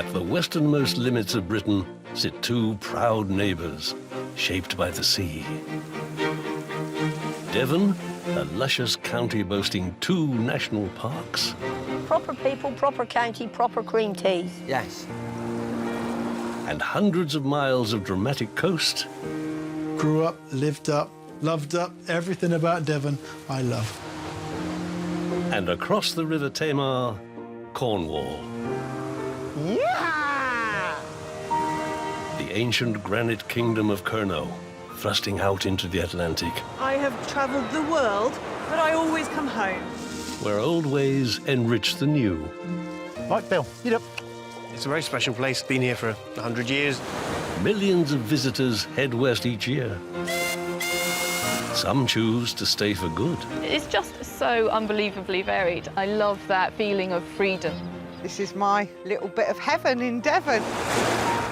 At the westernmost limits of Britain sit two proud neighbours, shaped by the sea. Devon, a luscious county boasting 2 national parks. Proper people, proper county, proper cream teas. Yes. And hundreds of miles of dramatic coast. Grew up, lived up, loved up, everything about Devon I love. And across the River Tamar, Cornwall. Yeah! The ancient granite kingdom of Kurnow, thrusting out into the Atlantic. I have travelled the world, but I always come home. Where old ways enrich the new. Right, Bill, you up? It's a very special place. Been here for 100 years. Millions of visitors head west each year. Some choose to stay for good. It's just so unbelievably varied. I love that feeling of freedom. This is my little bit of heaven in Devon.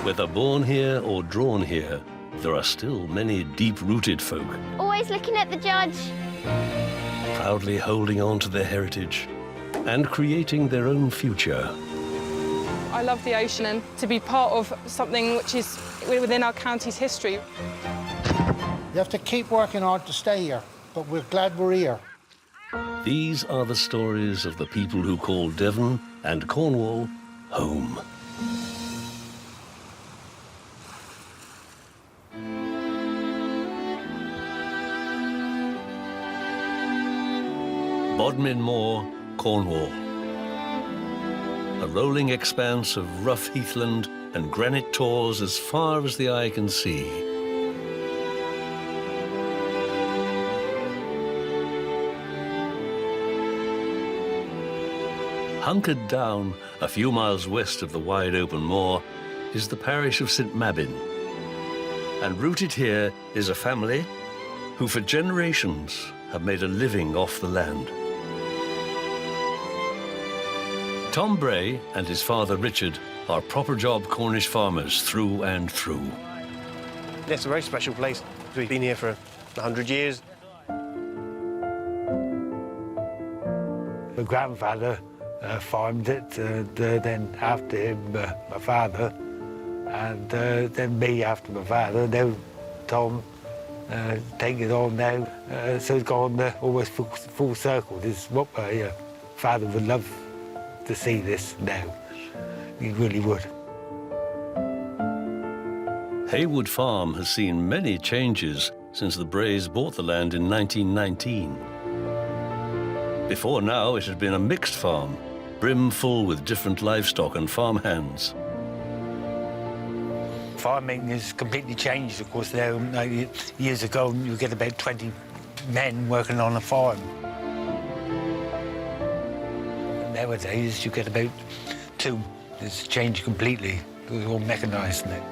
Whether born here or drawn here, there are still many deep-rooted folk. Always looking at the judge. Proudly holding on to their heritage and creating their own future. I love the ocean, and to be part of something which is within our county's history. You have to keep working hard to stay here, but we're glad we're here. These are the stories of the people who call Devon and Cornwall home. Bodmin Moor, Cornwall. A rolling expanse of rough heathland and granite tors as far as the eye can see. Hunkered down a few miles west of the wide open moor is the parish of St. Mabin. And rooted here is a family who for generations have made a living off the land. Tom Bray and his father Richard are proper job Cornish farmers through and through. It's a very special place. We've been here for 100 years. My grandfather farmed it, then after him, my father, and then me after my father. Now Tom taking it on now, so it's gone almost full circle. This is what my father would love to see this now. He really would. Haywood Farm has seen many changes since the Brays bought the land in 1919. Before now, it had been a mixed farm, brimful with different livestock and farmhands. Farming has completely changed, of course. Now, years ago, you get about 20 men working on a farm. Nowadays, you get about 2. It's changed completely. It's all mechanised now.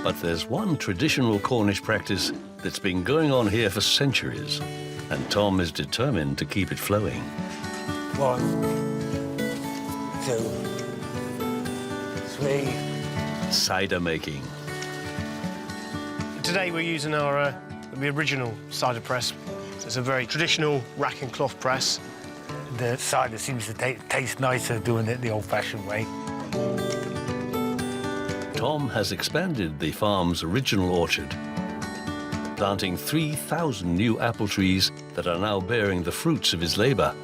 But there's one traditional Cornish practice that's been going on here for centuries, and Tom is determined to keep it flowing. 1, 2, 3. Cider making. Today we're using our the original cider press. It's a very traditional rack and cloth press. The cider seems to taste nicer doing it the old-fashioned way. Tom has expanded the farm's original orchard, planting 3,000 new apple trees that are now bearing the fruits of his labour.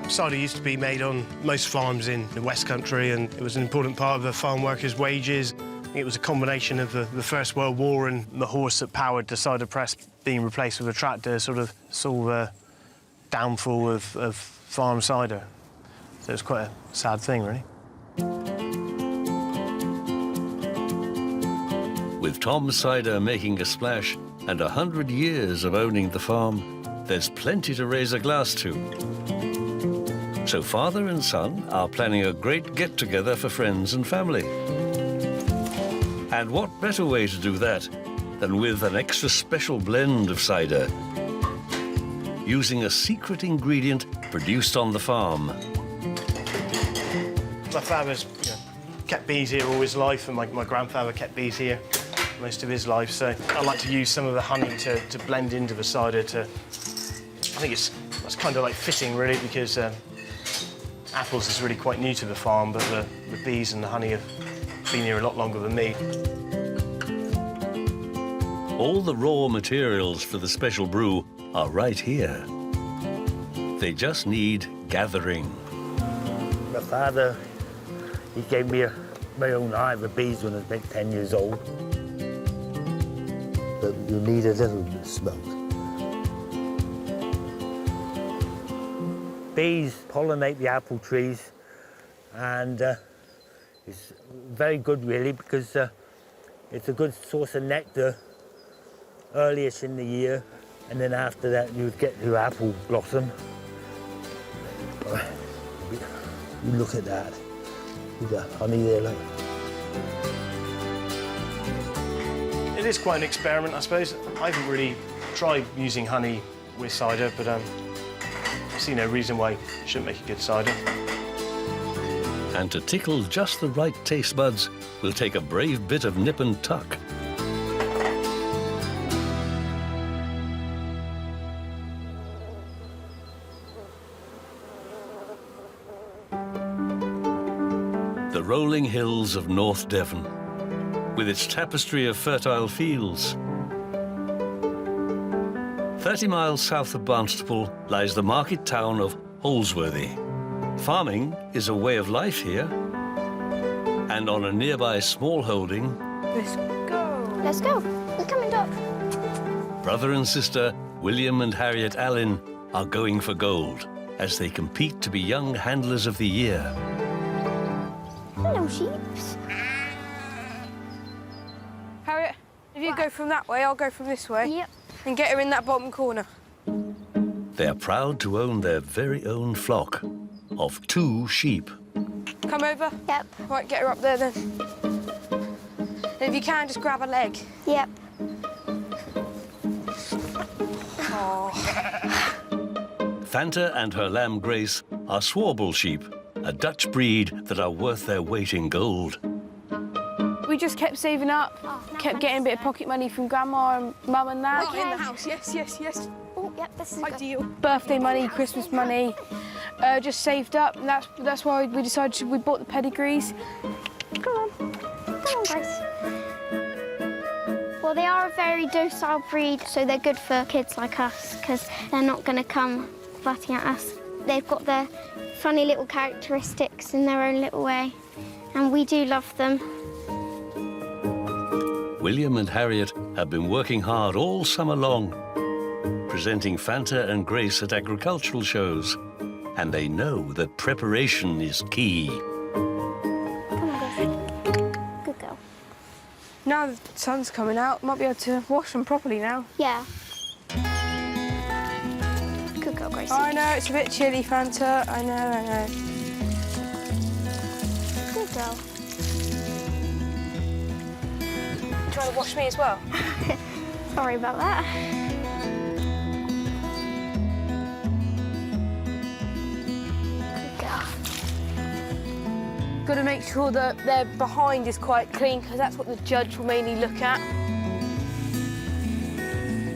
Cider used to be made on most farms in the West Country, and it was an important part of the farm workers' wages. It was a combination of the First World War and the horse that powered the cider press being replaced with a tractor sort of saw the downfall of farm cider. So it's quite a sad thing, really. With Tom Cider making a splash and 100 years of owning the farm, there's plenty to raise a glass to. So father and son are planning a great get-together for friends and family. And what better way to do that than with an extra special blend of cider, using a secret ingredient produced on the farm. My father's kept bees here all his life, and my grandfather kept bees here. most of his life, so I like to use some of the honey to blend into the cider to... I think that's kind of like fitting, really, because apples is really quite new to the farm, but the bees and the honey have been here a lot longer than me. All the raw materials for the special brew are right here. They just need gathering. My father, he gave me my own hive of bees when I was about 10 years old. But you need a little bit of smoke. Bees pollinate the apple trees, and it's very good, really, because it's a good source of nectar earliest in the year, and then after that you'd get your apple blossom. You look at that. With the honey there, look. It is quite an experiment, I suppose. I haven't really tried using honey with cider, but I see no reason why it shouldn't make a good cider. And to tickle just the right taste buds, we'll take a brave bit of nip and tuck. The rolling hills of North Devon, with its tapestry of fertile fields. 30 miles south of Barnstaple lies the market town of Holsworthy. Farming is a way of life here, and on a nearby small holding... Let's go. Let's go. We're coming, Doc. Brother and sister William and Harriet Allen are going for gold as they compete to be Young Handlers of the Year. Hello, sheeps. Harriet, if you go from that way, I'll go from this way. Yep. And get her in that bottom corner. They are proud to own their very own flock of 2 sheep. Come over. Yep. Right, get her up there then. And if you can, just grab a leg. Yep. Oh. Fanta and her lamb Grace are Swarble sheep, a Dutch breed that are worth their weight in gold. We just kept saving up, kept getting a bit of pocket money from Grandma and Mum and Dad. Oh, in the house, yes, yes, yes. Oh, yep, this is ideal. Birthday money, Christmas money, just saved up, and that's why we decided we bought the pedigrees. Come on. Come on, Grace. Well, they are a very docile breed, so they're good for kids like us, because they're not going to come butting at us. They've got their funny little characteristics in their own little way, and we do love them. William and Harriet have been working hard all summer long, presenting Fanta and Grace at agricultural shows, and they know that preparation is key. Come on, Gracie. Good girl. Now the sun's coming out, might be able to wash them properly now. Yeah. Good girl, Gracie. I know, it's a bit chilly, Fanta. I know. Good girl. Do you want to wash me as well? Sorry about that. Good girl. Got to make sure that their behind is quite clean, because that's what the judge will mainly look at.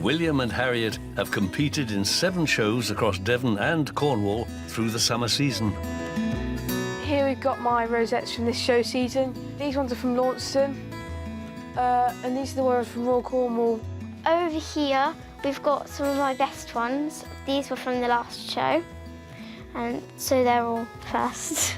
William and Harriet have competed in 7 shows across Devon and Cornwall through the summer season. Here we've got my rosettes from this show season. These ones are from Launceston. And these are the ones from Royal Cornwall. Over here, we've got some of my best ones. These were from the last show, and so they're all first.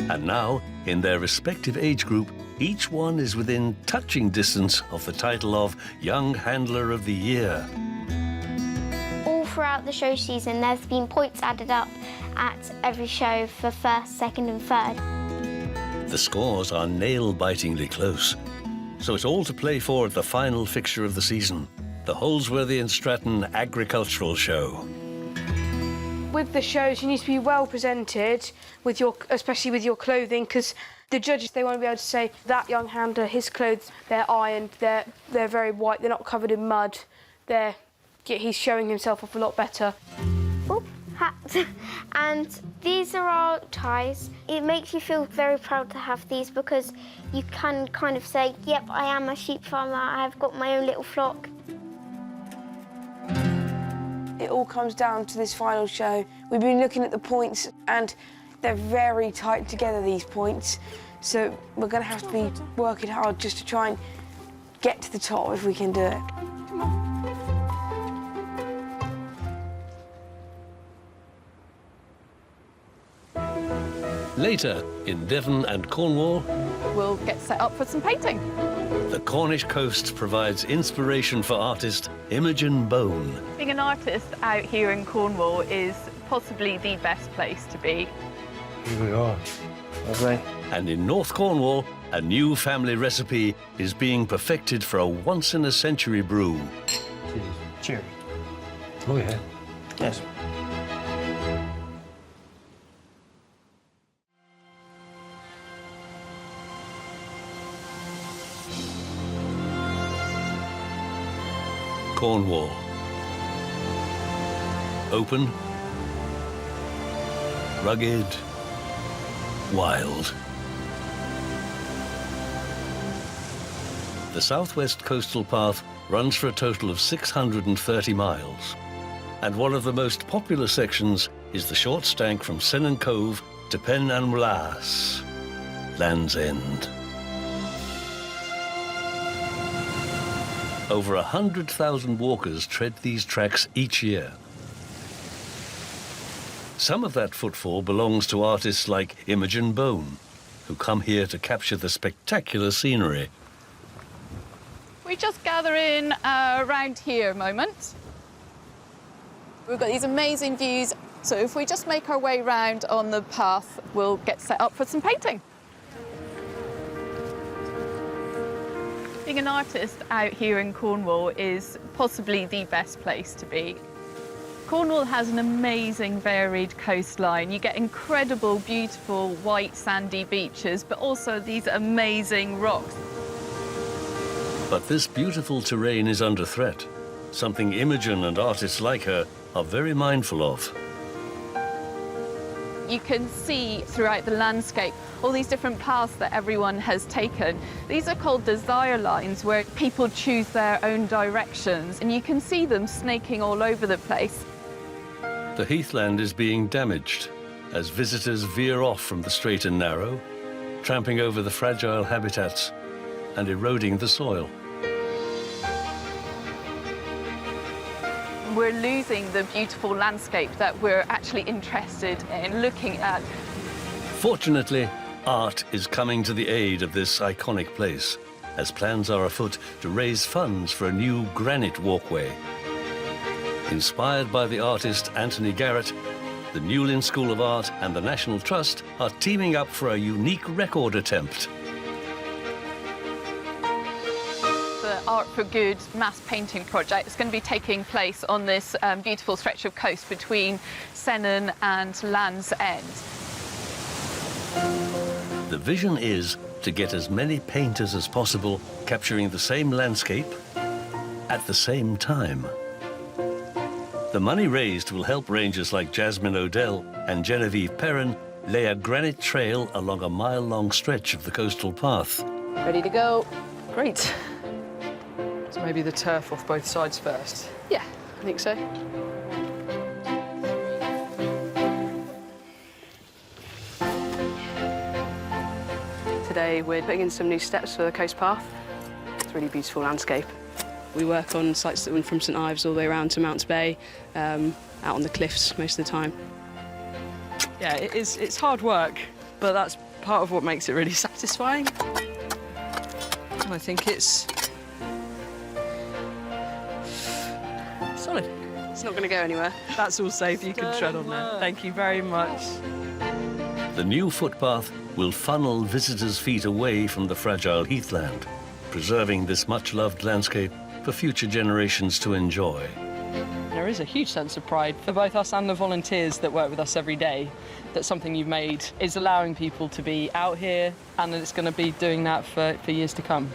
And now, in their respective age group, each one is within touching distance of the title of Young Handler of the Year. All throughout the show season, there's been points added up at every show for first, second and third. The scores are nail-bitingly close, so it's all to play for at the final fixture of the season, the Holsworthy and Stratton Agricultural Show. With the shows, you need to be well presented, especially with your clothing, because the judges, they want to be able to say, that young handler, his clothes, they're ironed, they're very white, they're not covered in mud, he's showing himself off a lot better. Oh, hat. And these are our ties. It makes you feel very proud to have these because you can kind of say, yep, I am a sheep farmer, I've got my own little flock. It all comes down to this final show. We've been looking at the points and they're very tight together, these points. So we're going to have to be working hard just to try and get to the top if we can do it. Come on. Later, in Devon and Cornwall, We'll get set up for some painting. the Cornish coast provides inspiration for artist Imogen Bone. Being an artist out here in Cornwall is possibly the best place to be. Here we are. Lovely. And in North Cornwall, a new family recipe is being perfected for a once-in-a-century brew. Cheers. Oh, yeah. Yes. Cornwall. Open, rugged, wild. The southwest coastal path runs for a total of 630 miles. And one of the most popular sections is the short stank from Sennen Cove to Pen and Mlas, Land's End. Over 100,000 walkers tread these tracks each year. Some of that footfall belongs to artists like Imogen Bone, who come here to capture the spectacular scenery. We just gather in around here a moment. We've got these amazing views, so if we just make our way round on the path, we'll get set up for some painting. Being an artist out here in Cornwall is possibly the best place to be. Cornwall has an amazing varied coastline. You get incredible, beautiful, white sandy beaches, but also these amazing rocks. But this beautiful terrain is under threat, something Imogen and artists like her are very mindful of. You can see throughout the landscape all these different paths that everyone has taken. These are called desire lines, where people choose their own directions, and you can see them snaking all over the place. The heathland is being damaged as visitors veer off from the straight and narrow, tramping over the fragile habitats and eroding the soil. We're losing the beautiful landscape that we're actually interested in looking at. Fortunately, art is coming to the aid of this iconic place, as plans are afoot to raise funds for a new granite walkway. Inspired by the artist Anthony Garrett, the Newlyn School of Art and the National Trust are teaming up for a unique record attempt. The Art for Good mass painting project is going to be taking place on this beautiful stretch of coast between Sennen and Land's End. The vision is to get as many painters as possible capturing the same landscape at the same time. The money raised will help rangers like Jasmine Odell and Genevieve Perrin lay a granite trail along a mile-long stretch of the coastal path. Ready to go? Great. So maybe the turf off both sides first? Yeah, I think so. Today we're putting in some new steps for the coast path. It's a really beautiful landscape. We work on sites that went from St Ives all the way around to Mounts Bay, out on the cliffs most of the time. Yeah, it's hard work, but that's part of what makes it really satisfying. And I think it's solid. It's not going to go anywhere. That's all safe. You can tread on there. Thank you very much. The new footpath will funnel visitors' feet away from the fragile heathland, preserving this much-loved landscape for future generations to enjoy. There is a huge sense of pride for both us and the volunteers that work with us every day that something you've made is allowing people to be out here, and that it's going to be doing that for years to come.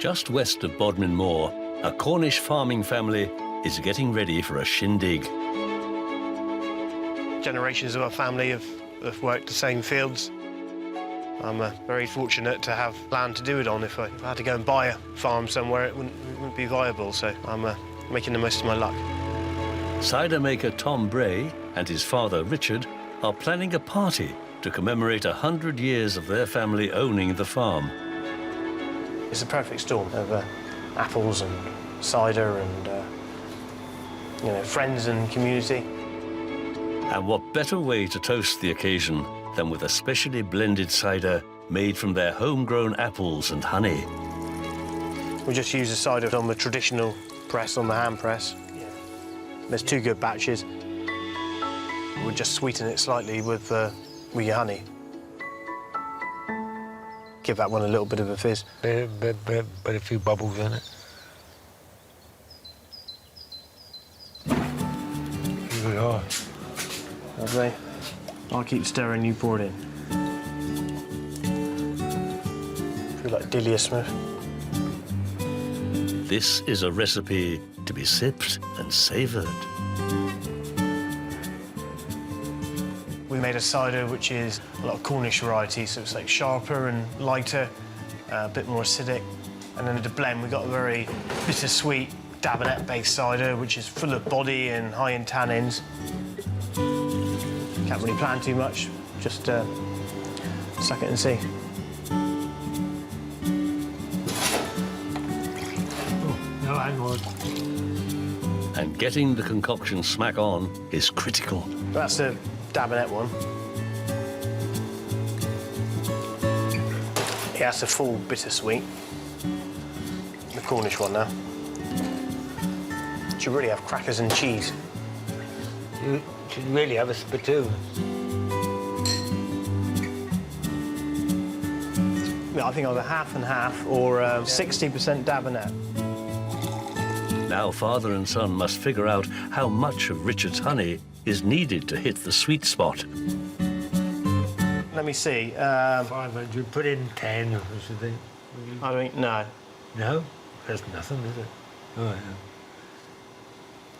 Just west of Bodmin Moor, a Cornish farming family is getting ready for a shindig. Generations of our family have worked the same fields. I'm very fortunate to have land to do it on. If I had to go and buy a farm somewhere, it wouldn't be viable, so I'm making the most of my luck. Cider maker Tom Bray and his father Richard are planning a party to commemorate 100 years of their family owning the farm. It's a perfect storm of apples and cider and friends and community. And what better way to toast the occasion than with a specially blended cider made from their homegrown apples and honey. We just use the cider on the traditional press, on the hand press. There's 2 good batches. We'll just sweeten it slightly with your honey. Give that one a little bit of a fizz. But a few bubbles in it. Here we are. Lovely. I'll keep stirring, you pour it in. Feel like Delia Smith. This is a recipe to be sipped and savoured. We made a cider which is a lot of Cornish variety, so it's like sharper and lighter, a bit more acidic. And then at the blend, we got a very bittersweet Davenette-based cider, which is full of body and high in tannins. Can't really plan too much, just suck it and see. Oh, no, hang on. And getting the concoction smack on is critical. That's the Davenette one. Yeah, that's a full bittersweet. The Cornish one now. Should really have crackers and cheese. You should really have a spittoon. Yeah, I think either half and half or 60% Davenette. Now father and son must figure out how much of Richard's honey is needed to hit the sweet spot. Let me see. 500, put in 10 or something. I don't know. No? That's nothing, is it? Oh, yeah.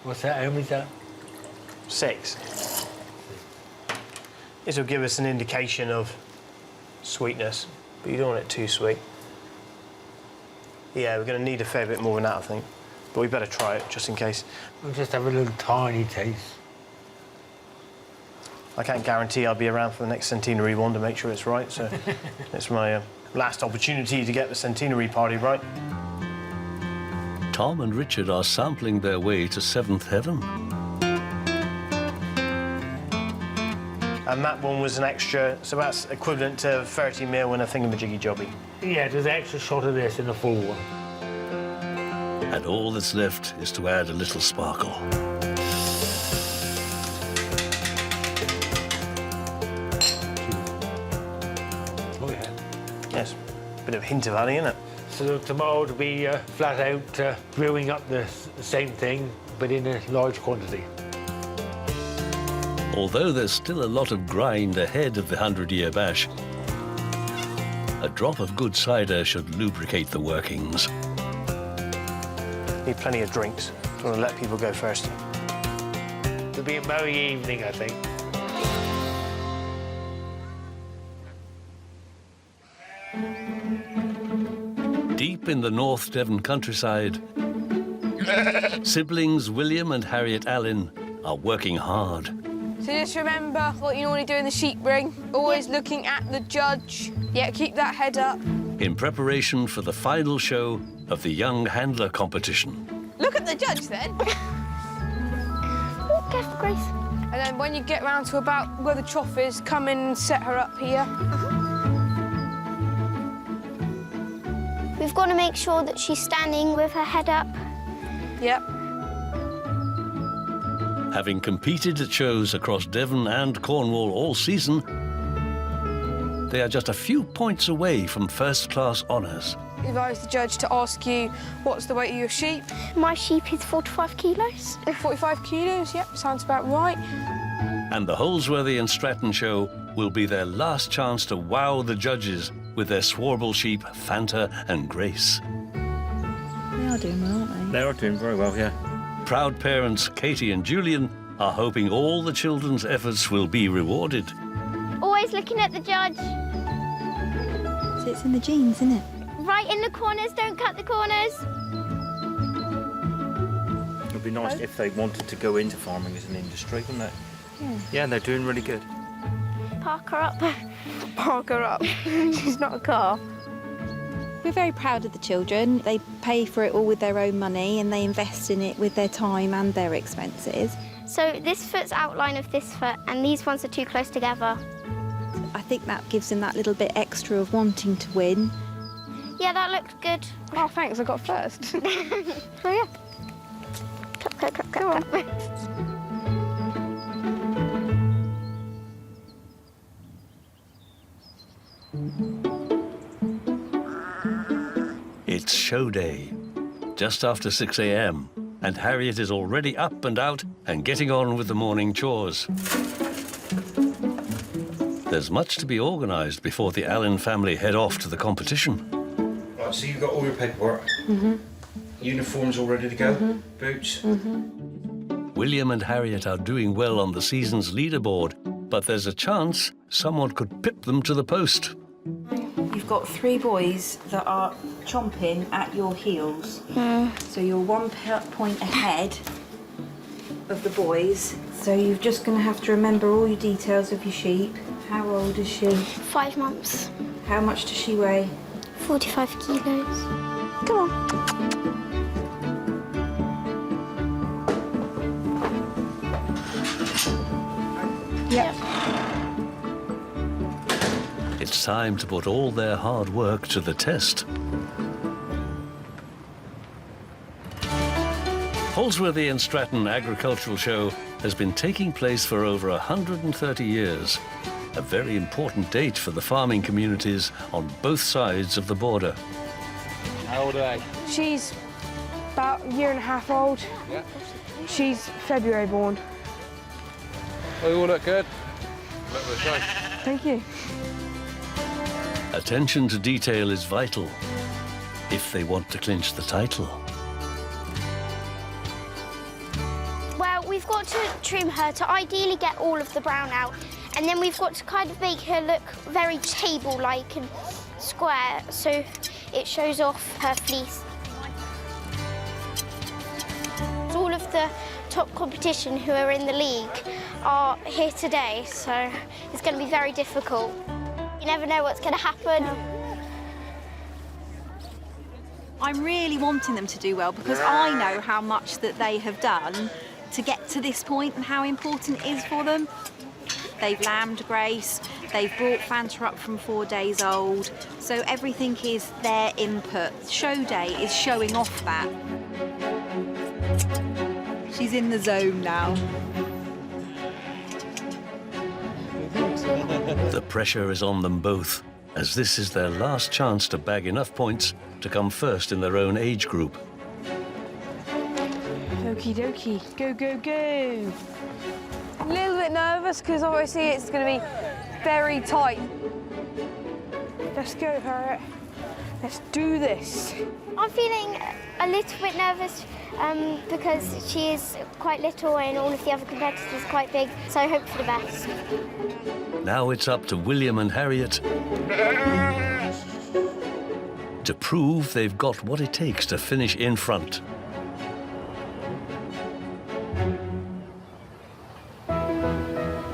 What's that? How many's that? 6. This will give us an indication of sweetness, but you don't want it too sweet. Yeah, we're going to need a fair bit more than that, I think. But we better try it, just in case. We'll just have a little tiny taste. I can't guarantee I'll be around for the next Centenary one to make sure it's right, so it's my last opportunity to get the Centenary party right. Tom and Richard are sampling their way to 7th heaven. And that one was an extra, so that's equivalent to 30 mil in a thingamajiggy-jobby. Yeah, there's an extra shot of this in the full one. And all that's left is to add a little sparkle. Oh, yeah. Yes, a bit of a hint of honey, innit? So tomorrow will be flat out brewing up the same thing, but in a large quantity. Although there's still a lot of grind ahead of the 100-year bash, a drop of good cider should lubricate the workings. Need plenty of drinks. Don't want to let people go first. It'll be a merry evening, I think. Deep in the North Devon countryside, siblings William and Harriet Allen are working hard. So just remember what you normally do in the sheep ring. Always looking at the judge. Yeah, keep that head up. In preparation for the final show of the Young Handler competition. Look at the judge, then. Oh, careful, Grace. And then when you get round to about where the trough is, come in and set her up here. We've got to make sure that she's standing with her head up. Yep. Having competed at shows across Devon and Cornwall all season, they are just a few points away from first-class honours. If I was the judge to ask you, what's the weight of your sheep? My sheep is 45 kilos. 45 kilos, yep, sounds about right. And the Holsworthy and Stratton show will be their last chance to wow the judges with their Swarble sheep, Fanta and Grace. are doing well, aren't they? They are doing very well, yeah. Proud parents Katie and Julian are hoping all the children's efforts will be rewarded. Always looking at the judge. So it's in the genes, isn't it? Right in the corners, don't cut the corners. It would be nice if they wanted to go into farming as an industry, wouldn't it? Yeah. Yeah, they're doing really good. Park her up. Park her up. She's not a car. We're very proud of the children. They pay for it all with their own money and they invest in it with their time and their expenses. So this foot's outline of this foot and these ones are too close together. I think that gives them that little bit extra of wanting to win. Yeah, that looks good. Oh, thanks, I got first. Oh, yeah. Clap, clap, clap, clap, clap. It's show day, just after 6 a.m, and Harriet is already up and out and getting on with the morning chores. There's much to be organised before the Allen family head off to the competition. Right, so you've got all your paperwork. Mm-hmm. Uniforms all ready to go? Mm-hmm. Boots? Mm-hmm. William and Harriet are doing well on the season's leaderboard, but there's a chance someone could pip them to the post. You've got 3 boys that are chomping at your heels. So you're 1 point ahead of the boys. So you're just going to have to remember all your details of your sheep. How old is she? 5 months. How much does she weigh? 45 kilos. Come on. Yep. It's time to put all their hard work to the test. Holsworthy and Stratton Agricultural Show has been taking place for over 130 years, a very important date for the farming communities on both sides of the border. How old are they? She's about 1.5 years old. Yeah. She's February born. They all look good. Look this way. Thank you. Attention to detail is vital if they want to clinch the title. Well, we've got to trim her to ideally get all of the brown out, and then we've got to kind of make her look very table-like and square, so it shows off her fleece. All of the top competition who are in the league are here today, so it's going to be very difficult. You never know what's going to happen. I'm really wanting them to do well because I know how much that they have done to get to this point and how important it is for them. They've lambed Grace, they've brought Fanta up from 4 days old, so everything is their input. Show day is showing off that. She's in the zone now. The pressure is on them both, as this is their last chance to bag enough points to come first in their own age group. Okie dokie, go, go, go. A little bit nervous because obviously it's going to be very tight. Let's go, Harriet. Let's do this. I'm feeling a little bit nervous because she is quite little and all of the other competitors are quite big, so I hope for the best. Now it's up to William and Harriet to prove they've got what it takes to finish in front.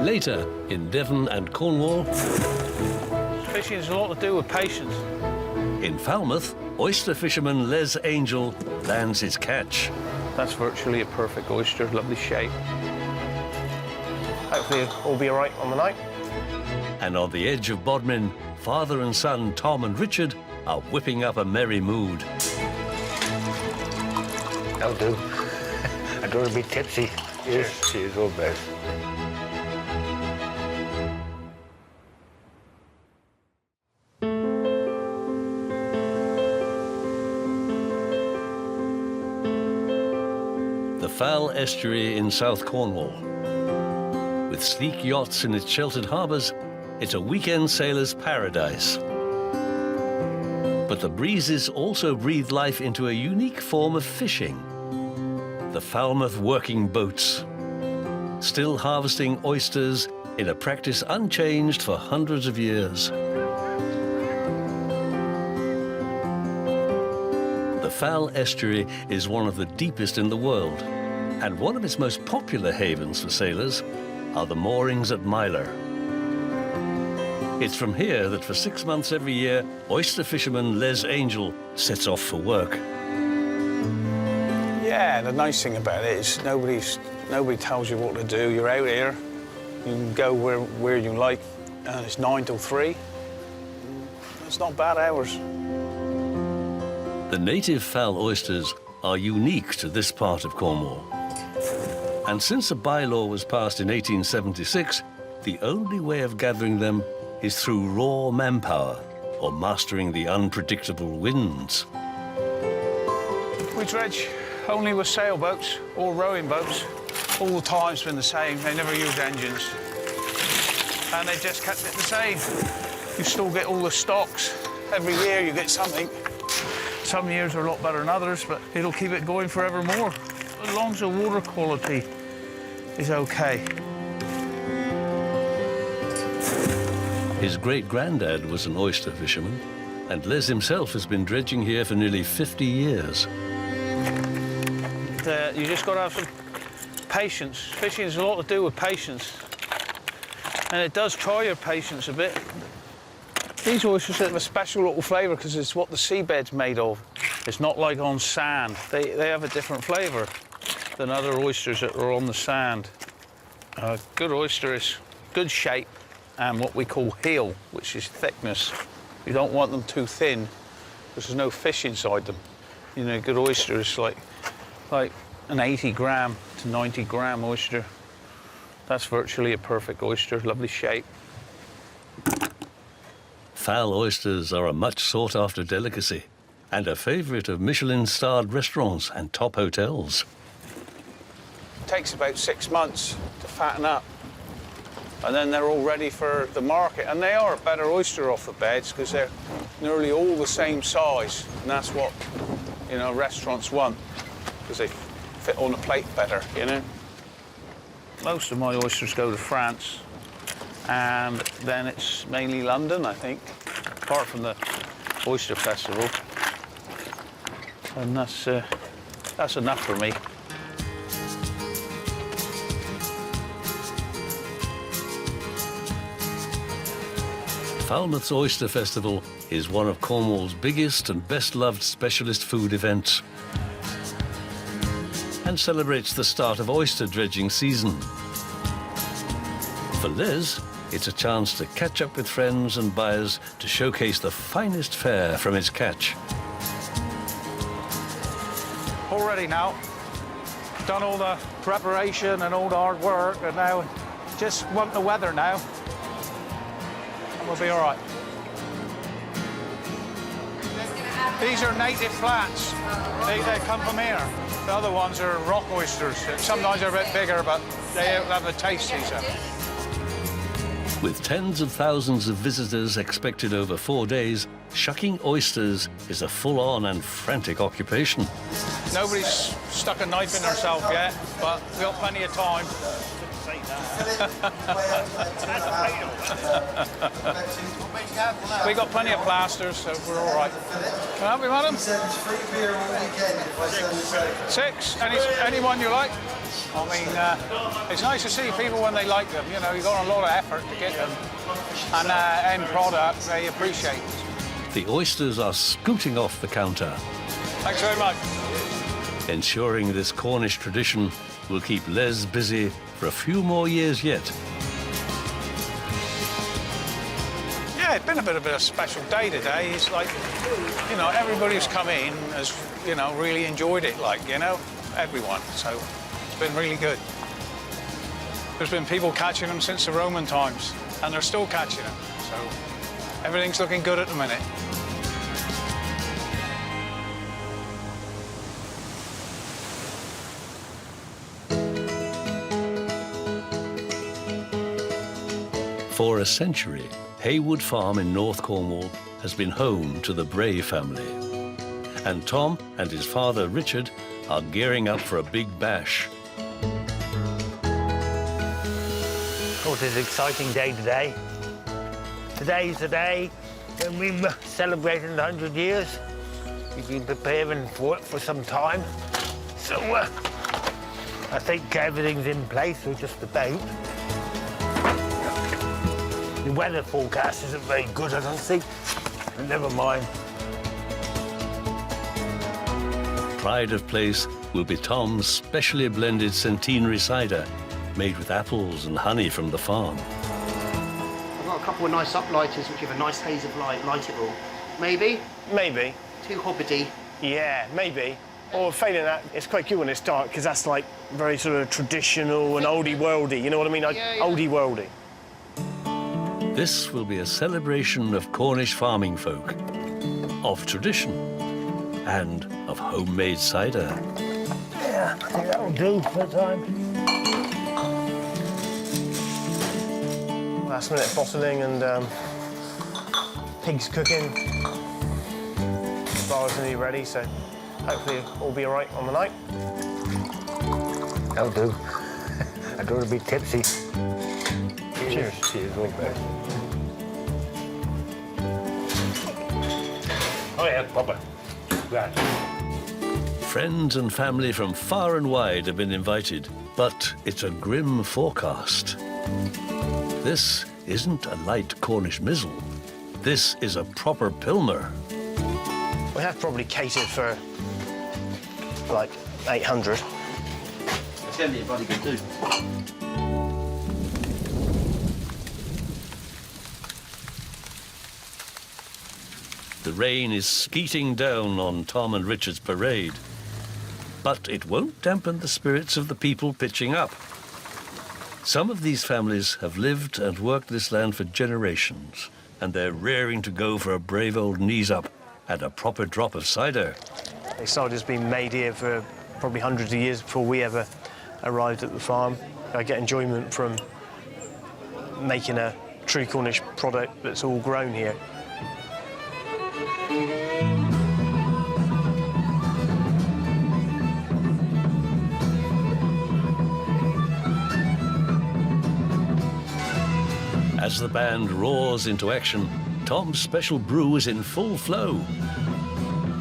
Later, in Devon and Cornwall, fishing has a lot to do with patience. In Falmouth, oyster fisherman Les Angel lands his catch. That's virtually a perfect oyster, lovely shape. Hopefully it'll all be all right on the night. And on the edge of Bodmin, father and son Tom and Richard are whipping up a merry mood. That'll do. I don't want to be tipsy. Yes, cheers, all best. The Fal Estuary in South Cornwall. With sleek yachts in its sheltered harbours, it's a weekend sailor's paradise. But the breezes also breathe life into a unique form of fishing. The Falmouth working boats, still harvesting oysters in a practice unchanged for hundreds of years. The Fal estuary is one of the deepest in the world, and one of its most popular havens for sailors are the moorings at Myler. It's from here that for 6 months every year, oyster fisherman Les Angel sets off for work. Yeah, the nice thing about it is nobody tells you what to do. You're out here, you can go where you like, and it's 9 till 3. It's not bad hours. The native Fal oysters are unique to this part of Cornwall. And since a bylaw was passed in 1876, the only way of gathering them is through raw manpower or mastering the unpredictable winds. We dredge only with sailboats or rowing boats. All the time's been the same. They never used engines. And they just kept it the same. You still get all the stocks. Every year you get something. Some years are a lot better than others, but it'll keep it going forevermore, as long as the water quality is okay. His great-granddad was an oyster fisherman, and Les himself has been dredging here for nearly 50 years. You just got to have some patience. Fishing has a lot to do with patience, and it does try your patience a bit. These oysters have a special little flavour because it's what the seabed's made of. It's not like on sand. They have a different flavour than other oysters that are on the sand. A good oyster is good shape and what we call heel, which is thickness. You don't want them too thin because there's no fish inside them. You know, a good oyster is like an 80 gram to 90 gram oyster. That's virtually a perfect oyster, lovely shape. Fal oysters are a much sought-after delicacy and a favourite of Michelin-starred restaurants and top hotels. It takes about 6 months to fatten up, and then they're all ready for the market. And they are a better oyster off the beds because they're nearly all the same size, and that's what, you know, restaurants want, because they fit on a plate better, you know. Most of my oysters go to France, and then it's mainly London, I think, apart from the Oyster Festival. And that's enough for me. Falmouth's Oyster Festival is one of Cornwall's biggest and best-loved specialist food events, and celebrates the start of oyster dredging season. For Les, it's a chance to catch up with friends and buyers to showcase the finest fare from its catch. All ready now. Done all the preparation and all the hard work, and now just want the weather now, and we'll be all right. These are native flats. They come from here. The other ones are rock oysters. Sometimes they're a bit bigger, but they have a taste, these are. With tens of thousands of visitors expected over 4 days, shucking oysters is a full-on and frantic occupation. Nobody's stuck a knife in herself yet, but we've got plenty of time. We got plenty of plasters, so we're all right. Can I help you, madam? 6. Anyone you like? I mean, it's nice to see people when they like them. You know, you've got a lot of effort to get them, and end product they appreciate. The oysters are scooting off the counter. Thanks very much. Ensuring this Cornish tradition will keep Les busy for a few more years yet. Yeah, it's been a bit of a special day today. It's like, you know, everybody who's come in has, you know, really enjoyed it, like, you know, everyone. So it's been really good. There's been people catching them since the Roman times, and they're still catching them. So everything's looking good at the minute. For a century, Haywood Farm in North Cornwall has been home to the Bray family. And Tom and his father, Richard, are gearing up for a big bash. Oh, it's an exciting day today. Today's the day when we're celebrating 100 years. We've been preparing for it for some time. So I think everything's in place, we're just about. The weather forecast isn't very good, I don't think. But never mind. Pride of place will be Tom's specially blended Centenary cider, made with apples and honey from the farm. I've got a couple of nice uplighters which give a nice haze of light, light it all. Maybe? Maybe. Too hobbity. Yeah, maybe. Or failing that, it's quite good when it's dark, because that's like very sort of traditional and oldie-worldy, you know what I mean? Like oldie-worldy. This will be a celebration of Cornish farming folk, of tradition, and of homemade cider. Yeah, I think that'll do for the time. Last minute bottling and pigs cooking. The bars are nearly ready, so hopefully all be all right on the night. That'll do. I don't want to be tipsy. Cheers. Cheers, all best. Oh yeah, proper. Right. Friends and family from far and wide have been invited, but it's a grim forecast. This isn't a light Cornish mizzle. This is a proper pilmer. We have probably catered for like 800. It's going to be a bloody good do. The rain is skeeting down on Tom and Richard's parade. But it won't dampen the spirits of the people pitching up. Some of these families have lived and worked this land for generations, and they're raring to go for a brave old knees-up and a proper drop of cider. Cider's been made here for probably hundreds of years before we ever arrived at the farm. I get enjoyment from making a true Cornish product that's all grown here. As the band roars into action, Tom's special brew is in full flow.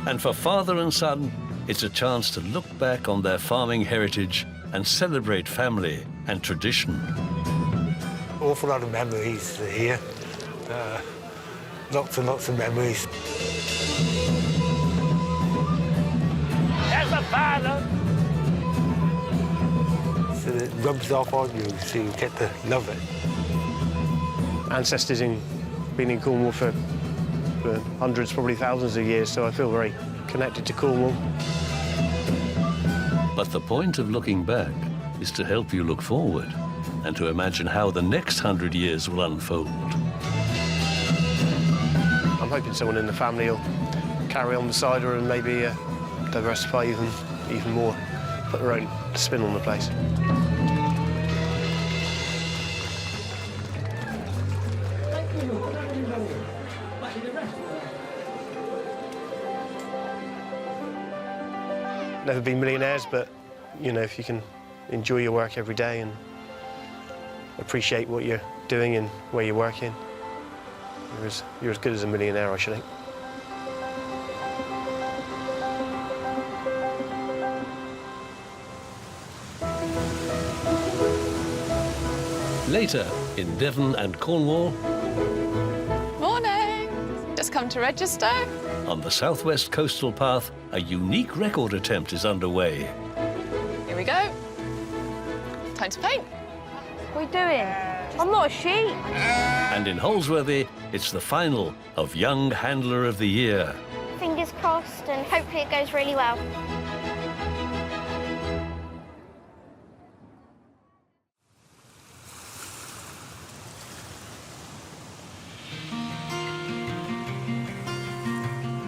And for father and son, it's a chance to look back on their farming heritage and celebrate family and tradition. Awful lot of memories here. Lots and lots of memories. There's the father! So it rubs off on you, so you get to love it. Ancestors been in Cornwall for hundreds, probably thousands of years, so I feel very connected to Cornwall. But the point of looking back is to help you look forward and to imagine how the next 100 years will unfold. I'm hoping someone in the family will carry on the cider and maybe diversify even more, put their own spin on the place. Never been millionaires, but, you know, if you can enjoy your work every day and appreciate what you're doing and where you're working, you're as good as a millionaire, I should think. Later, in Devon and Cornwall, Morning! Just come to register. on the southwest coastal path, a unique record attempt is underway. Here we go. Time to paint. What are you doing? I'm not a sheep. And in Holsworthy, it's the final of Young Handler of the Year. Fingers crossed, and hopefully it goes really well.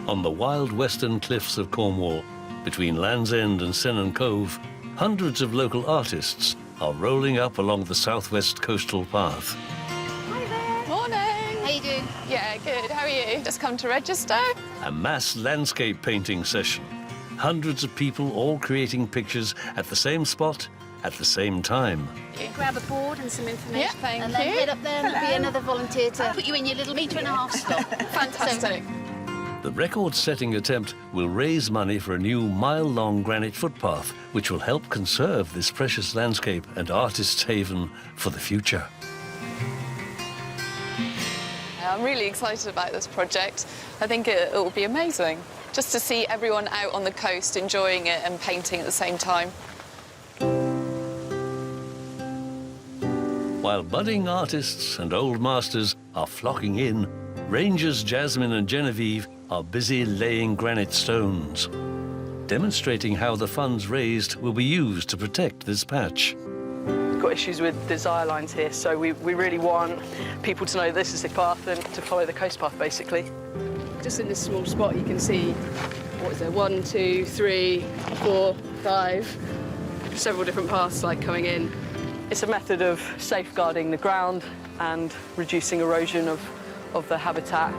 On the wild western cliffs of Cornwall, between Land's End and Sennan Cove, hundreds of local artists are rolling up along the southwest coastal path. Morning. How you doing? Yeah, good. How are you? you. Just come to register. A mass landscape painting session. Hundreds of people all creating pictures at the same spot at the same time. You grab a board and some information. Yeah, thank and you. then head up there and there'll be another volunteer to put you in your little metre-and-a-half slot. Fantastic. The record-setting attempt will raise money for a new mile-long granite footpath, which will help conserve this precious landscape and artist's haven for the future. I'm really excited about this project. I think it will be amazing just to see everyone out on the coast enjoying it and painting at the same time. While budding artists and old masters are flocking in, Rangers Jasmine and Genevieve are busy laying granite stones, demonstrating how the funds raised will be used to protect this patch. We've got issues with desire lines here, so we really want people to know this is the path and to follow the coast path, basically. Just in this small spot, you can see, what is there, 1, 2, 3, 4, 5, several different paths like coming in. It's a method of safeguarding the ground and reducing erosion of the habitat.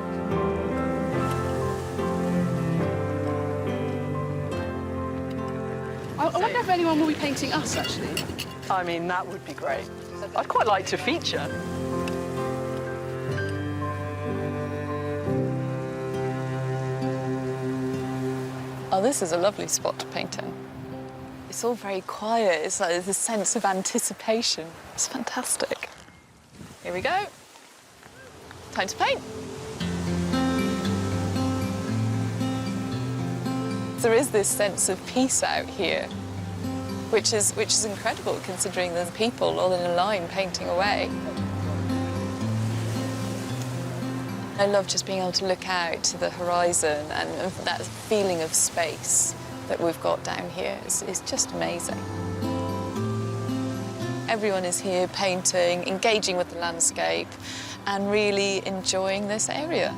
I wonder if anyone will be painting us, actually. I mean, that would be great. I'd quite like to feature. Oh, this is a lovely spot to paint in. It's all very quiet. It's like this sense of anticipation. It's fantastic. Here we go. Time to paint. There is this sense of peace out here, which is incredible considering there's people all in a line painting away. I love just being able to look out to the horizon and that feeling of space that we've got down here is just amazing. Everyone is here painting, engaging with the landscape and really enjoying this area.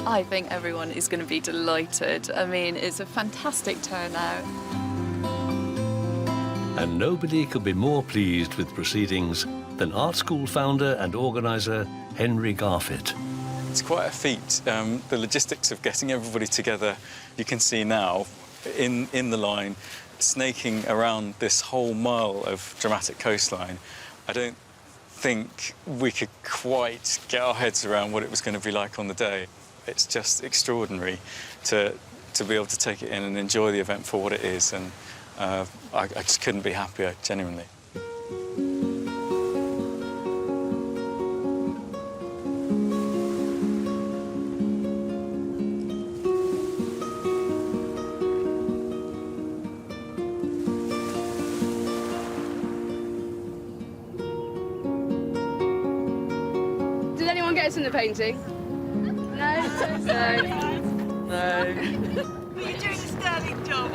I think everyone is going to be delighted. I mean, it's a fantastic turnout. And nobody could be more pleased with proceedings than art school founder and organiser Henry Garfitt. It's quite a feat. The logistics of getting everybody together, you can see now in the line, snaking around this whole mile of dramatic coastline. I don't think we could quite get our heads around what it was going to be like on the day. It's just extraordinary to be able to take it in and enjoy the event for what it is, and I just couldn't be happier, genuinely. Did anyone get us in the painting? No? No. No. You're doing a sterling job.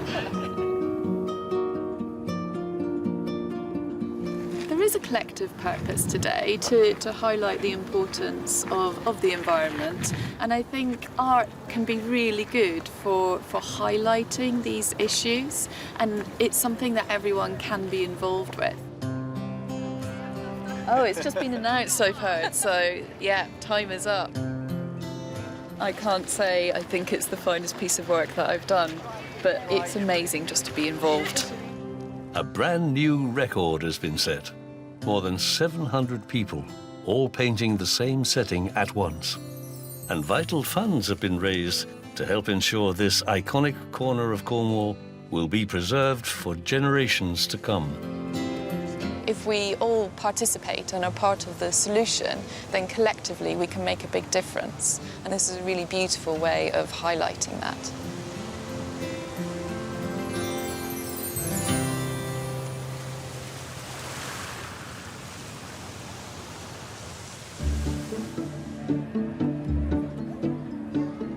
There is a collective purpose today to highlight the importance of the environment, and I think art can be really good for highlighting these issues, and it's something that everyone can be involved with. Oh, it's just been announced I've heard, so yeah, time is up. I can't say I think it's the finest piece of work that I've done, but it's amazing just to be involved. A brand new record has been set. More than 700 people, all painting the same setting at once. And vital funds have been raised to help ensure this iconic corner of Cornwall will be preserved for generations to come. If we all participate and are part of the solution, then collectively we can make a big difference. And this is a really beautiful way of highlighting that.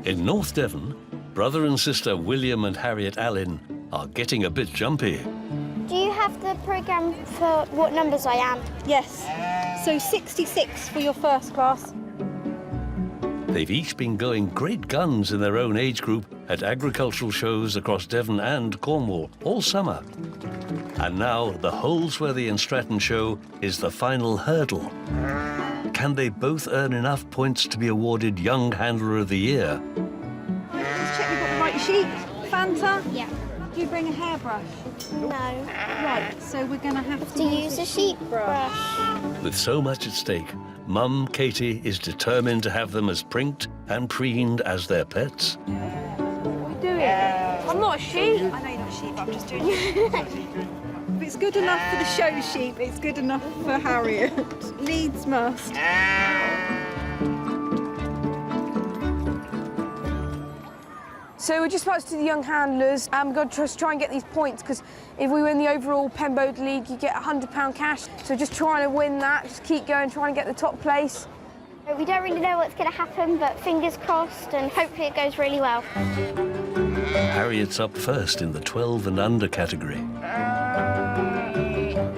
In North Devon, brother and sister William and Harriet Allen are getting a bit jumpy. Do you have the programme for what numbers I am? Yes. So 66 for your first class. They've each been going great guns in their own age group at agricultural shows across Devon and Cornwall all summer. And now the Holsworthy and Stratton show is the final hurdle. Can can they both earn enough points to be awarded Young Handler of the Year? Let's check we've got the right sheep. Fanta? Yeah. Do you bring a hairbrush? No. Right, so we're going to have To use a sheep brush. With so much at stake, Mum Katie is determined to have them as prinked and preened as their pets. What are you doing? I'm not a sheep. I know you're not a sheep, I'm just doing it. If it's good enough for the show sheep, it's good enough for Harriet. Leeds must. So we're just about to do the young handlers. I'm going to try and get these points because if we win the overall Pembroke League, you get £100 cash. So just trying to win that, just keep going, trying to get the top place. We don't really know what's going to happen, but fingers crossed, and hopefully it goes really well. Harriet's up first in the 12 and under category.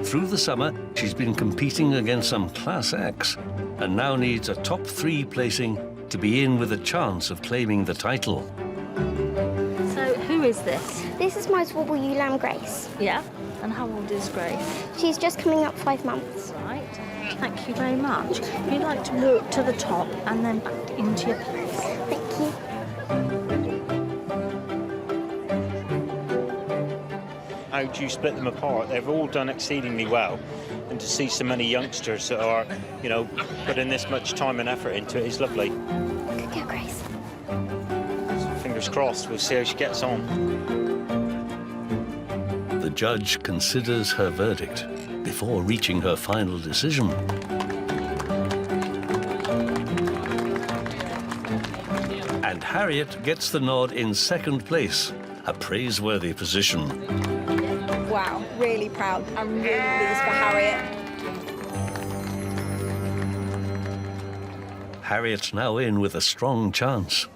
Through the summer, she's been competing against some class acts and now needs a top 3 placing to be in with a chance of claiming the title. So, who is this? This is my Swabble Ewe Lamb Grace. Yeah. And how old is Grace? She's just coming up 5 months. Right. Thank you very much. If you'd like to walk to the top and then back into your place. Thank you. How do you split them apart? They've all done exceedingly well. And to see so many youngsters that are, you know, putting this much time and effort into it is lovely. Good girl, Grace. Fingers crossed, we'll see how she gets on. The judge considers her verdict before reaching her final decision. And Harriet gets the nod in second place, a praiseworthy position. Wow, really proud. I'm really pleased for Harriet. Harriet's now in with a strong chance.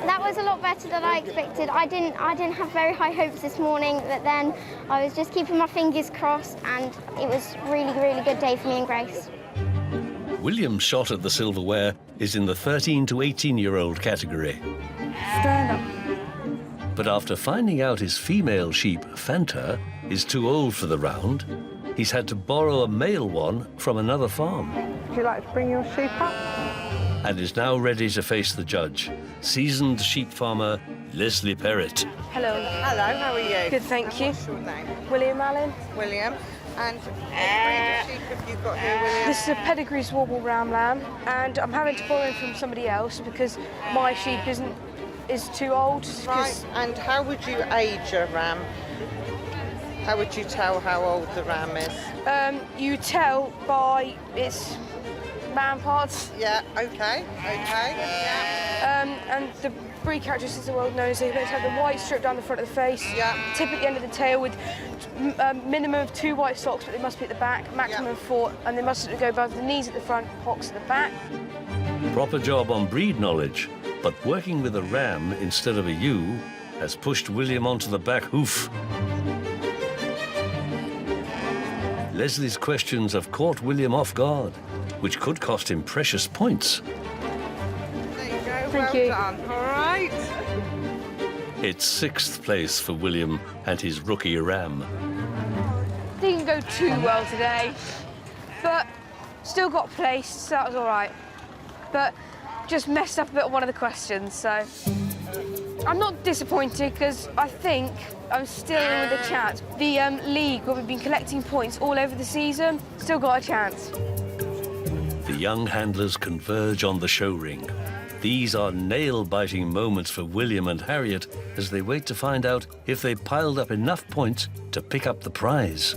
That was a lot better than I expected. I didn't have very high hopes this morning, but then I was just keeping my fingers crossed, and it was really, really good day for me and Grace. William's shot at the silverware is in the 13 to 18-year-old category. Stand up. But after finding out his female sheep, Fanta, is too old for the round, he's had to borrow a male one from another farm. Would you like to bring your sheep up? And is now ready to face the judge, seasoned sheep farmer Leslie Perrott. Hello. Hello, how are you? Good, thank you. What's your name? William Allen. William. And what breed of sheep have you got here, William? This is a pedigree Swabble Ram Lamb, and I'm having to borrow him from somebody else because my sheep is too old. Right, and how would you age a ram? How would you tell how old the ram is? You tell by its man parts. Yeah, okay, yeah. And the breed characteristics are well known, so you're going to have the white strip down the front of the face, tip at the end of the tail with a minimum of 2 white socks, but they must be at the back, maximum of 4, and they must go above the knees at the front, hocks at the back. Proper job on breed knowledge, but working with a ram instead of a ewe has pushed William onto the back hoof. Leslie's questions have caught William off guard, which could cost him precious points. There you go, Thank well you. done, all right. It's 6th place for William and his rookie ram. Didn't go too well today, but still got placed, so that was all right. But just messed up a bit on one of the questions, so I'm not disappointed because I think I'm still in with a chance. The league, where we've been collecting points all over the season, still got a chance. The young handlers converge on the show ring. These are nail-biting moments for William and Harriet as they wait to find out if they piled up enough points to pick up the prize.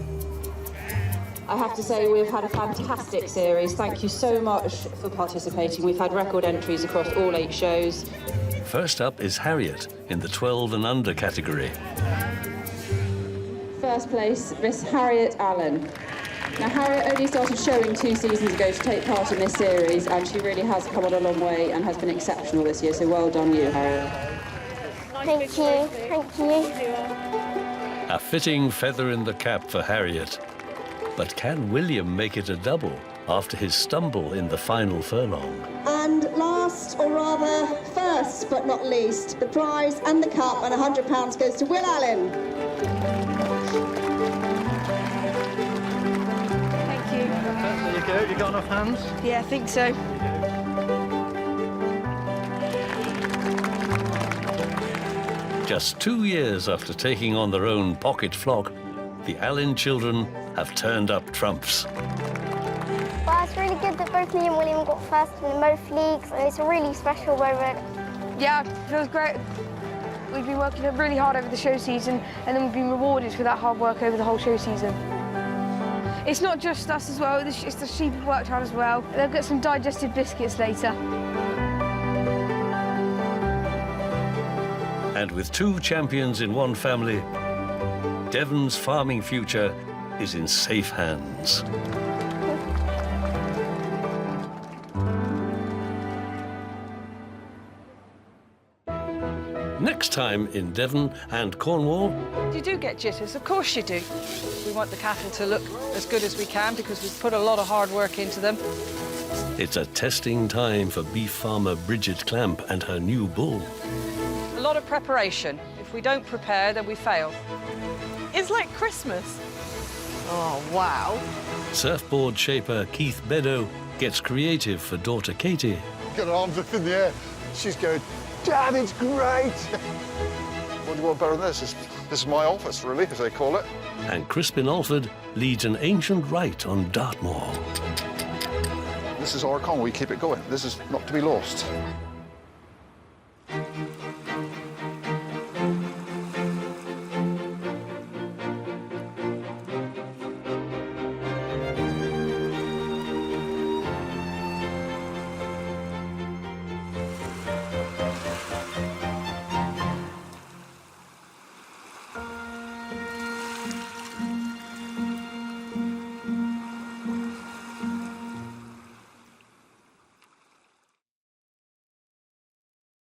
I have to say we've had a fantastic series. Thank you so much for participating. We've had record entries across all 8 shows. First up is Harriet in the 12 and under category. First place, Miss Harriet Allen. Now, Harriet only started showing 2 seasons ago to take part in this series, and she really has come on a long way and has been exceptional this year, so well done you, Harriet. Thank you, thank you. A fitting feather in the cap for Harriet. But can William make it a double after his stumble in the final furlong? And last, or rather first but not least, the prize and the cup and £100 goes to Will Allen. Thank you. There you go, you got enough hands? Yeah, I think so. Just 2 years after taking on their own pocket flock, the Allen children have turned up trumps. Well, it's really good that both me and William got first in the both leagues, and it's a really special moment. Yeah, it feels great. We've been working really hard over the show season, and then we've been rewarded for that hard work over the whole show season. It's not just us as well, it's the sheep who've worked hard as well. They'll get some digestive biscuits later. And with 2 champions in one family, Devon's farming future is in safe hands. Next time in Devon and Cornwall. You do get jitters, of course you do. We want the cattle to look as good as we can because we've put a lot of hard work into them. It's a testing time for beef farmer Bridget Clamp and her new bull. A lot of preparation. If we don't prepare, then we fail. It's like Christmas. Oh, wow. Surfboard shaper Keith Beddoe gets creative for daughter Katie. Got her arms up in the air. She's going, Dad, it's great. What do you want better than this? This is my office, really, as they call it. And Crispin Alford leads an ancient rite on Dartmoor. This is our con. We keep it going. This is not to be lost.